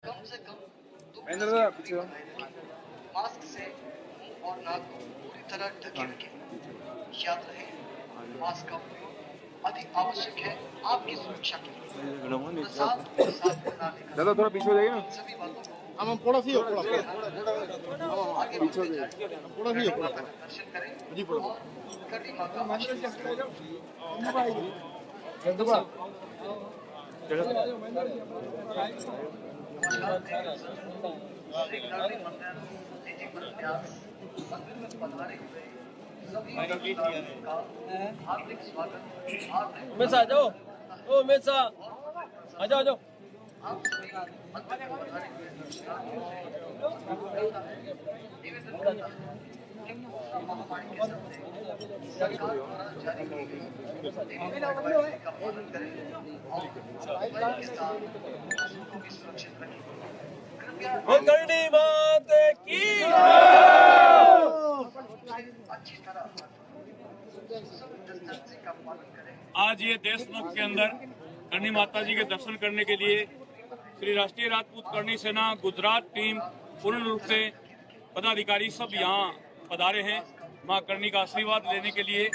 कम से कम 2 गज की दूरी बनाए रखें। मास्क से मुंह और नाक को पूरी तरह ढके रखें। याद रहे, मास्क का उपयोग अधिक आवश्यक है आपकी सुरक्षा के लिए। प्रसाद साथ में ना लेकर दादा थोड़ा पीछे हो जाइए ना। सभी बातों को हम थोड़ा सी आगे बढ़ते जाएं। कड़ी माता का दर्शन करें और कड़ी माता का आशीर्वाद मंदिर में पधारे हुए सभी का हार्दिक स्वागत। हार्दिक आ जाओ, ओ मेसा आ जाओ, आ जाओ। आप सभी मंदिर में पधारे हुए दर्शनार्थियों से निवेदन करता है कि कोरोना महामारी के चलते सरकार द्वारा जारी की गई गाइडलाइन का पालन करें और के साथ को भी सुरक्षित रखें। कृपया करनी बात की अच्छी तरह सोशल डिस्टेंसिंग का पालन करें। आज ये देशमुख के अंदर करणी माता जी के दर्शन करने के लिए श्री राष्ट्रीय राजपूत करणी सेना गुजरात टीम पूर्ण रूप से पदाधिकारी सब यहाँ पधारे हैं मां करणी का आशीर्वाद लेने के लिए।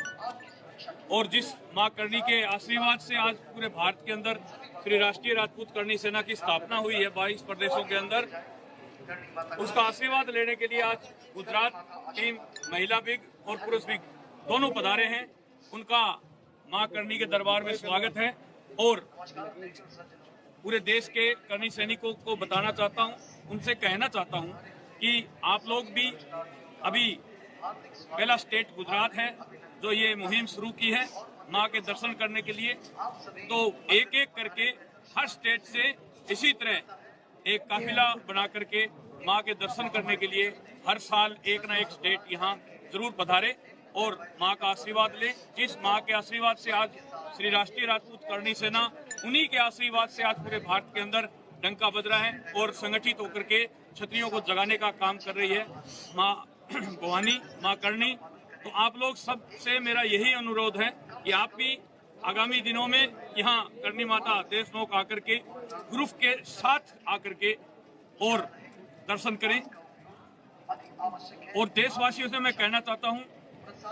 और जिस मां करणी के आशीर्वाद से आज पूरे भारत के अंदर श्री राष्ट्रीय राजपूत करणी सेना की स्थापना हुई है 22 प्रदेशों के अंदर, उसका आशीर्वाद लेने के लिए आज गुजरात टीम महिला बिग और पुरुष बिग दोनों पधारे हैं। उनका मां करणी के दरबार में स्वागत है और पूरे देश के करणी सैनिकों को बताना चाहता हूं, उनसे कहना चाहता हूं कि आप लोग भी अभी पहला स्टेट गुजरात है जो ये मुहिम शुरू की है मां के दर्शन करने के लिए। तो एक एक करके हर स्टेट से इसी तरह एक काफिला बना करके मां के दर्शन करने के लिए हर साल एक ना एक स्टेट यहाँ जरूर पधारे और मां का आशीर्वाद ले। जिस मां के आशीर्वाद से आज श्री राष्ट्रीय राजपूत करणी सेना, उन्हीं के आशीर्वाद से आज पूरे भारत के अंदर डंका बज रहा है और संगठित होकर के क्षत्रियों को जगाने का काम कर रही है मां भवानी, मां करणी। तो आप लोग सबसे मेरा यही अनुरोध है कि आप भी आगामी दिनों में यहाँ करणी माता देशमुख आकर के ग्रुप के साथ आकर के और दर्शन करें। और देशवासियों से मैं कहना चाहता हूँ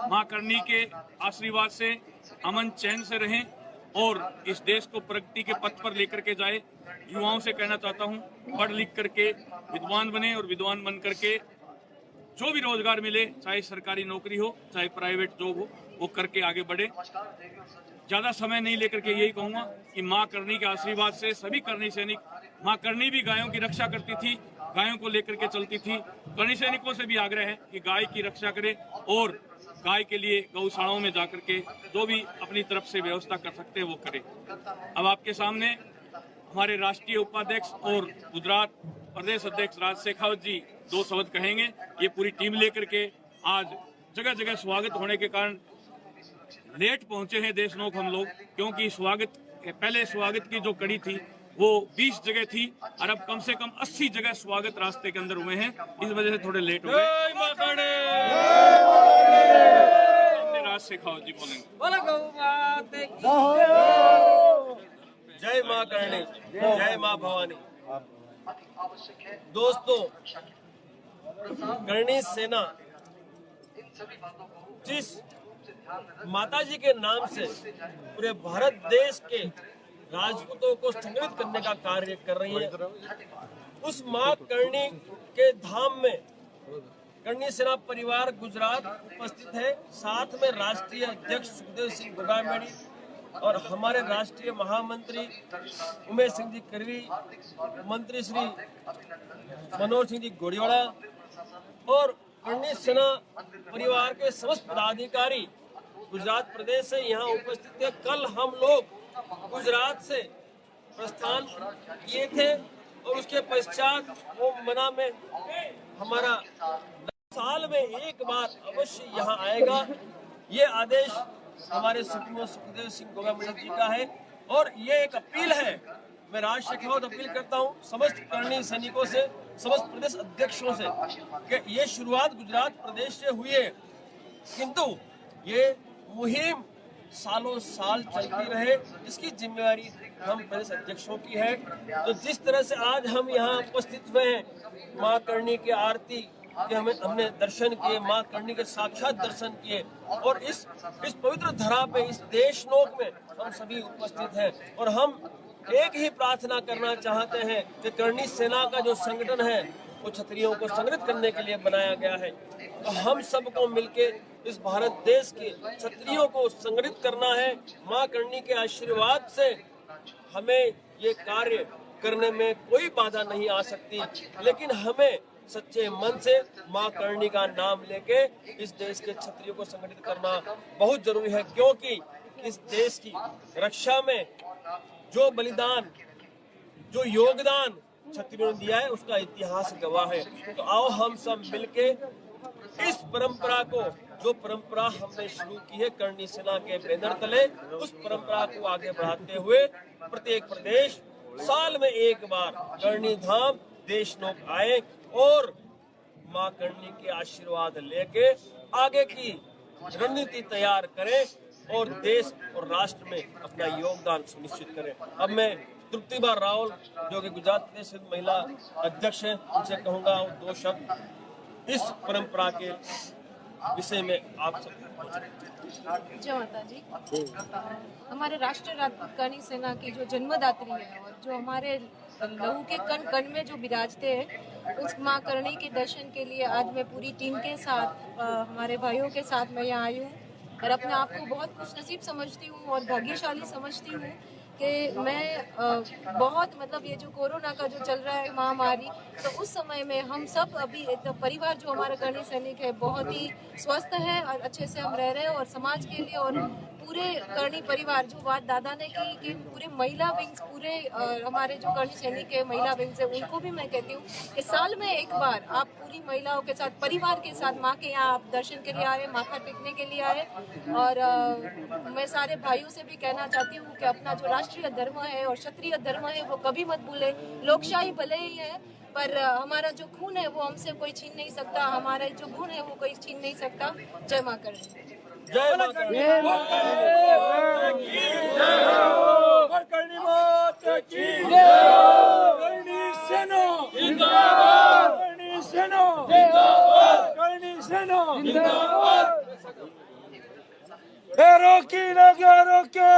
मां करणी के आशीर्वाद से अमन चैन से रहें और इस देश को प्रगति के पथ पर लेकर के जाए। युवाओं से कहना चाहता हूँ पढ़ लिख करके विद्वान बने और विद्वान बन करके जो भी रोजगार मिले, चाहे सरकारी नौकरी हो चाहे प्राइवेट जॉब हो, वो करके आगे बढ़े। ज्यादा समय नहीं लेकर के यही कहूंगा कि मां करणी के आशीर्वाद से सभी करणी सैनिक, मां करणी भी गायों की रक्षा करती थी, गायों को लेकर के चलती थी। करणी सैनिकों से भी आग्रह है कि गाय की रक्षा करें और गाय के लिए गौशालाओं में जाकर के जो भी अपनी तरफ से व्यवस्था कर सकते हैं वो करें। अब आपके सामने हमारे राष्ट्रीय उपाध्यक्ष और गुजरात प्रदेश अध्यक्ष राज शेखावत जी 2 शब्द कहेंगे। ये पूरी टीम लेकर के आज जगह जगह स्वागत होने के कारण लेट पहुंचे हैं देशमुख हम लोग, क्योंकि स्वागत पहले स्वागत की जो कड़ी थी वो 20 जगह थी और अब कम से कम 80 जगह स्वागत रास्ते के अंदर हुए हैं, इस वजह से थोड़े लेट हो गए। राज शेखावत जी बोलेंगे। जय मां करणी, जय मां भवानी। दोस्तों, करणी सेना जिस माता जी के नाम से पूरे भारत देश के राजपूतों को संगठित करने का कार्य कर रही है, उस मां करणी के धाम में करणी सेना परिवार गुजरात उपस्थित है। साथ में राष्ट्रीय अध्यक्ष सुखदेव सिंह गोगामेड़ी और हमारे राष्ट्रीय महामंत्री उमेश सिंह जी करवी, मंत्री श्री मनोज सिंह जी गोड़ीवाड़ा और करणी सेना परिवार के समस्त पदाधिकारी गुजरात प्रदेश से यहाँ उपस्थित है। कल हम लोग गुजरात से प्रस्थान किए थे और उसके पश्चात वो मना में हमारा साल में एक बार अवश्य यहाँ आएगा। ये आदेश हमारे सुप्रीमो सुखदेव सिंह गोगामेड़ी जी का है और ये एक अपील है। मैं राज शेखावत अपील करता हूँ समस्त करणी सैनिकों से, समस्त प्रदेश अध्यक्षों से कि ये शुरुआत गुजरात प्रदेश से हुई है, किंतु ये मुहिम सालों साल चलती रहे, इसकी जिम्मेवारी हम प्रदेश अध्यक्षों की है। तो जिस तरह से आज हम यहाँ उपस्थित हुए हैं, माँ करणी की आरती के हमने दर्शन किए, माँ करणी के साक्षात दर्शन किए, और इस पवित्र धरा पे, इस देशनोक में हम सभी उपस्थित हैं। और हम एक ही प्रार्थना करना चाहते हैं कि करणी सेना का जो संगठन है वो क्षत्रियों को संगठित करने के लिए बनाया गया है। तो हम सबको मिलके इस भारत देश के क्षत्रियों को संगठित करना है। माँ करणी के आशीर्वाद से हमें ये कार्य करने में कोई बाधा नहीं आ सकती, लेकिन हमें सच्चे मन से माँ करणी का नाम लेके इस देश के क्षत्रियों को संगठित करना बहुत जरूरी है, क्योंकि इस देश की रक्षा में जो बलिदान, जो योगदान क्षत्रियों ने दिया है, उसका इतिहास गवाह है। तो आओ हम सब मिलके इस परंपरा को, जो परंपरा हमने शुरू की है करणी सेना के बैनर तले, उस परंपरा को आगे बढ़ाते हुए प्रत्येक प्रदेश साल में एक बार करणी धाम देशनोक आए और माँ करणी के आशीर्वाद लेके आगे की रणनीति तैयार करें और देश और राष्ट्र में अपना योगदान सुनिश्चित करें। अब मैं तृप्तिबा रावल, जो कि गुजरात प्रदेश महिला अध्यक्ष हैं, उनसे कहूँगा दो शब्द इस परंपरा के विषय में आप सब। जय माता जी। हमारे राष्ट्रीय राजपूत करणी सेना की जो जन्मदात्री है और जो हमारे लहू के कण कण में जो विराजते हैं, उस माँ करणी के दर्शन के लिए आज मैं पूरी टीम के साथ, हमारे भाइयों के साथ मैं यहाँ आई हूँ और अपने आप को बहुत खुशनसीब समझती हूँ और भाग्यशाली समझती हूँ कि मैं बहुत, मतलब ये जो कोरोना का जो चल रहा है महामारी, तो उस समय में हम सब अभी तो परिवार जो हमारा करणी सैनिक है बहुत ही स्वस्थ है और अच्छे से हम रह रहे हैं। और समाज के लिए और पूरे करणी परिवार, जो बात दादा ने की कि पूरे महिला विंग्स, पूरे हमारे जो करणी सैनिक है महिला विंग्स है, उनको भी मैं कहती हूँ कि साल में एक बार आप पूरी महिलाओं के साथ, परिवार के साथ माँ के यहाँ आप दर्शन के लिए आए, माथा टेकने के लिए आए। और मैं सारे भाइयों से भी कहना चाहती हूँ कि अपना जो राष्ट्रीय धर्म है और क्षत्रिय धर्म है वो कभी मत भूले। लोकशाही भले ही है, पर हमारा जो खून है वो हमसे कोई छीन नहीं सकता, हमारा जो गुण है वो कोई छीन नहीं सकता। जय माँ करणी। जय माँ करणी। रोकी लगे रोके।